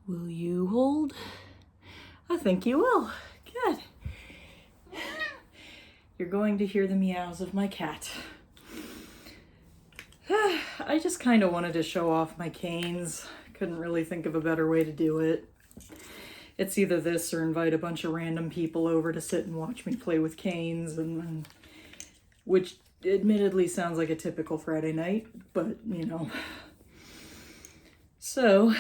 Will you hold? I think you will. Good. You're going to hear the meows of my cat. I just kind of wanted to show off my canes. Couldn't really think of a better way to do it. It's either this or invite a bunch of random people over to sit and watch me play with canes, and which admittedly sounds like a typical Friday night, but you know. So,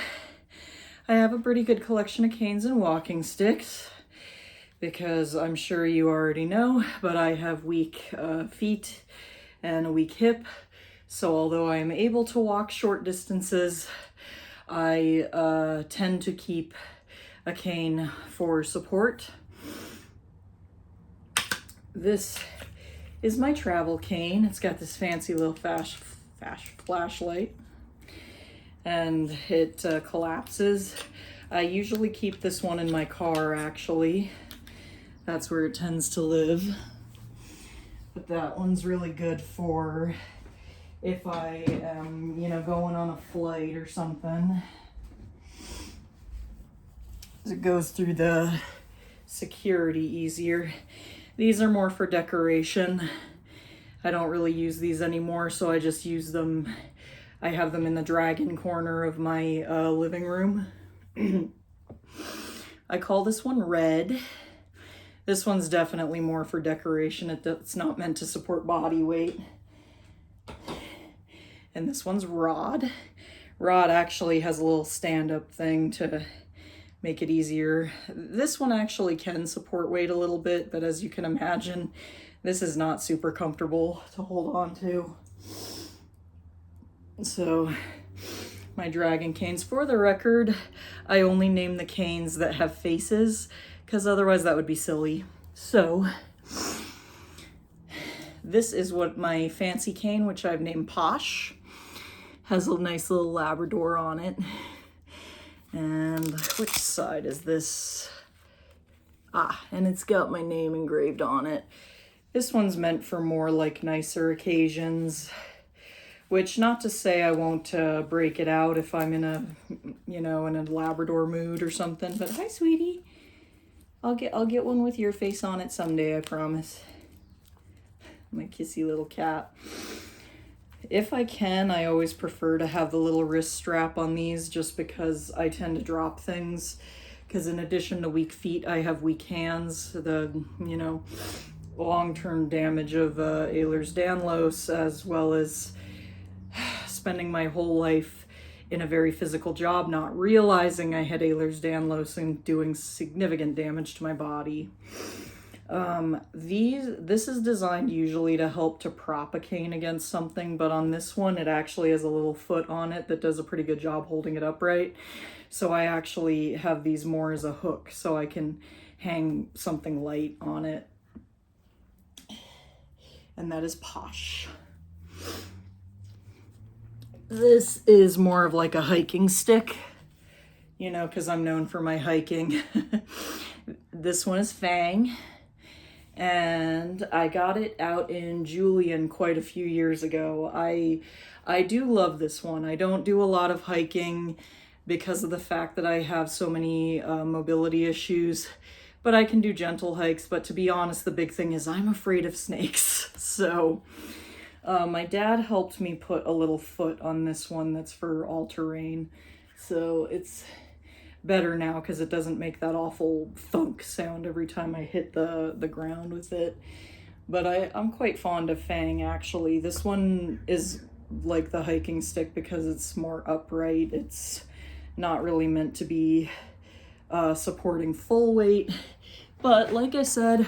I have a pretty good collection of canes and walking sticks, because I'm sure you already know, but I have weak feet and a weak hip. So although I am able to walk short distances, I tend to keep a cane for support. This is my travel cane. It's got this fancy little flashlight, and it collapses. I usually keep this one in my car, actually. That's where it tends to live. But that one's really good for if I am, going on a flight or something. It goes through the security easier. These are more for decoration. I don't really use these anymore, so I just use them. I have them in the dragon corner of my living room. I call this one Red. This one's definitely more for decoration. It's not meant to support body weight. And this one's Rod. Rod actually has a little stand-up thing to make it easier. This one actually can support weight a little bit, but as you can imagine, this is not super comfortable to hold on to. So, my dragon canes. For the record, I only name the canes that have faces, because otherwise that would be silly. So, this is what my fancy cane, which I've named Posh, has a nice little Labrador on it. And which side is this? And it's got my name engraved on it. This one's meant for more like nicer occasions, which not to say I won't break it out if I'm in a, in a Labrador mood or something, but hi, sweetie. I'll get one with your face on it someday, I promise. My kissy little cat. If I can, I always prefer to have the little wrist strap on these just because I tend to drop things. Because in addition to weak feet, I have weak hands. The, long-term damage of Ehlers-Danlos, as well as spending my whole life in a very physical job, not realizing I had Ehlers-Danlos and doing significant damage to my body. This is designed usually to help to prop a cane against something, but on this one, it actually has a little foot on it that does a pretty good job holding it upright. So I actually have these more as a hook, so I can hang something light on it. And that is Posh. This is more of like a hiking stick, because I'm known for my hiking. This one is Fang. And I got it out in Julian quite a few years ago. I do love this one. I don't do a lot of hiking because of the fact that I have so many mobility issues, but I can do gentle hikes. But to be honest, the big thing is I'm afraid of snakes. So my dad helped me put a little foot on this one that's for all-terrain. So it's better now because it doesn't make that awful thunk sound every time I hit the ground with it. But I'm quite fond of Fang, actually. This one is like the hiking stick because it's more upright. It's not really meant to be supporting full weight. But like I said,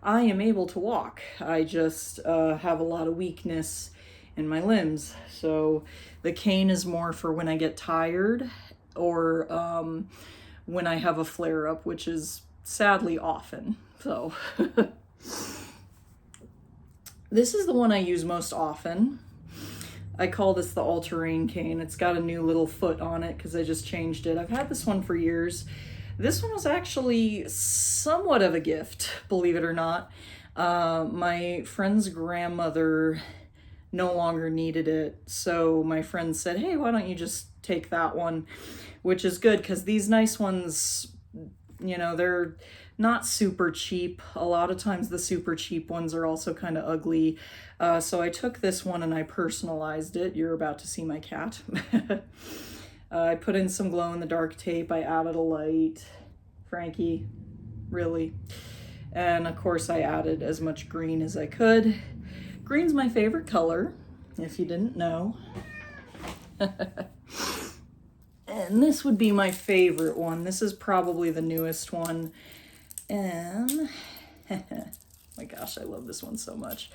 I am able to walk. I just have a lot of weakness in my limbs. So the cane is more for when I get tired or when I have a flare-up, which is sadly often. So this is the one I use most often. I call this the all-terrain cane. It's got a new little foot on it because I just changed it. I've had this one for years. This one was actually somewhat of a gift, believe it or not. My friend's grandmother no longer needed it, so my friend said, hey, why don't you just take that one, which is good because these nice ones, you know, they're not super cheap. A lot of times the super cheap ones are also kind of ugly. So I took this one and I personalized it. You're about to see my cat. I put in some glow-in-the-dark tape. I added a light. Frankie, really. And of course I added as much green as I could. Green's my favorite color, if you didn't know. And this would be my favorite one. This is probably the newest one. And my gosh, I love this one so much.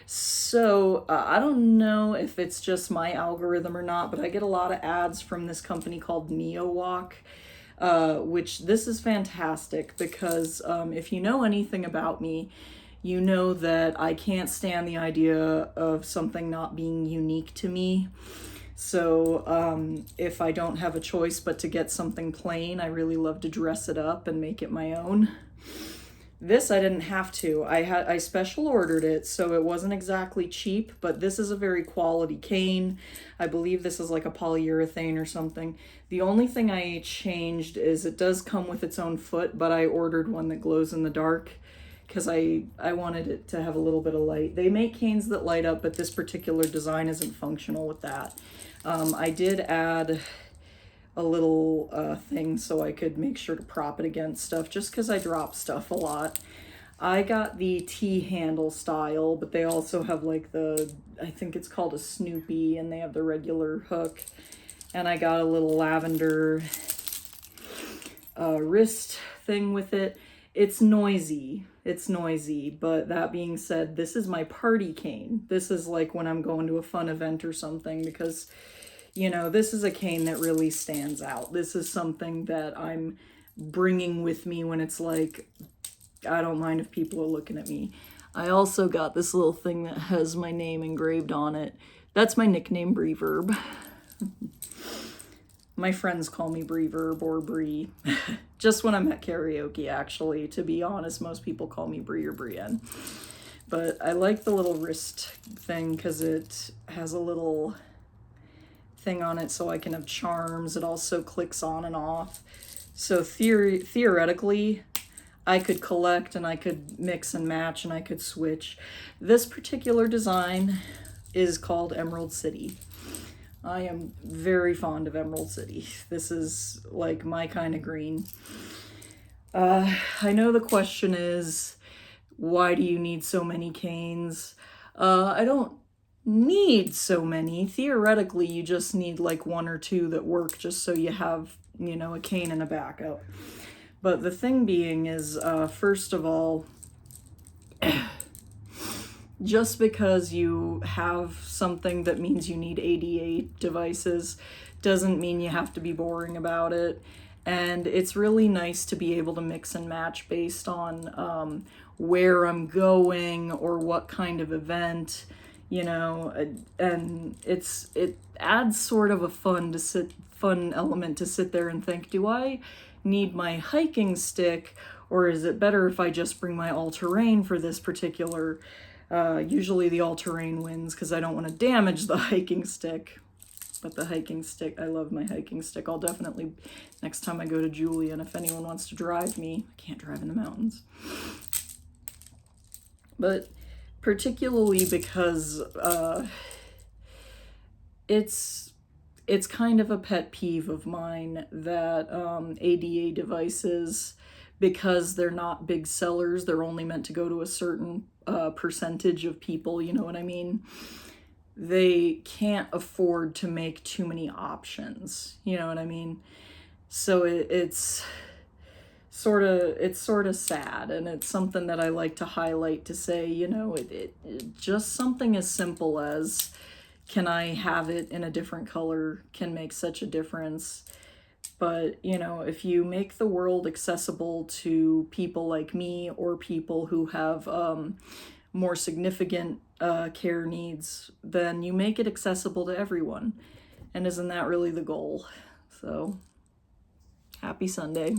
So I don't know if it's just my algorithm or not, but I get a lot of ads from this company called NeoWalk, which this is fantastic because if you know anything about me, you know that I can't stand the idea of something not being unique to me. So if I don't have a choice but to get something plain, I really love to dress it up and make it my own. This I didn't have to. I special ordered it, so it wasn't exactly cheap, but this is a very quality cane. I believe this is like a polyurethane or something. The only thing I changed is it does come with its own foot, but I ordered one that glows in the dark because I wanted it to have a little bit of light. They make canes that light up, but this particular design isn't functional with that. I did add a little thing so I could make sure to prop it against stuff just because I drop stuff a lot. I got the T-handle style, but they also have like the, I think it's called a Snoopy, and they have the regular hook. And I got a little lavender wrist thing with it. It's noisy, but that being said, this is my party cane. This is like when I'm going to a fun event or something, because you know, this is a cane that really stands out. This is something that I'm bringing with me when it's like, I don't mind if people are looking at me. I also got this little thing that has my name engraved on it. That's my nickname, Breverb. My friends call me Breverb or Bree. Just when I'm at karaoke, actually. To be honest, most people call me Bree or Brienne. But I like the little wrist thing because it has a little thing on it so I can have charms. It also clicks on and off. So theoretically, I could collect and I could mix and match and I could switch. This particular design is called Emerald City. I am very fond of Emerald City. This is like my kind of green. I know the question is, why do you need so many canes? I don't need so many. Theoretically, you just need like one or two that work just so you have, you know, a cane and a backup. But the thing being is, first of all, just because you have something that means you need ADA devices doesn't mean you have to be boring about it. And it's really nice to be able to mix and match based on where I'm going or what kind of event, you know, and it adds sort of a fun element to sit there and think, do I need my hiking stick, or is it better if I just bring my all-terrain for this particular, usually the all-terrain wins because I don't want to damage the hiking stick. But the hiking stick, I love my hiking stick. I'll definitely, next time I go to Julian, if anyone wants to drive me, I can't drive in the mountains. But particularly because it's kind of a pet peeve of mine that ADA devices, because they're not big sellers, they're only meant to go to a certain percentage of people, you know what I mean? They can't afford to make too many options, you know what I mean? So it's sort of sad, and it's something that I like to highlight to say, you know, it just something as simple as, can I have it in a different color, can make such a difference. But, you know, if you make the world accessible to people like me or people who have more significant care needs, then you make it accessible to everyone. And isn't that really the goal? So, happy Sunday.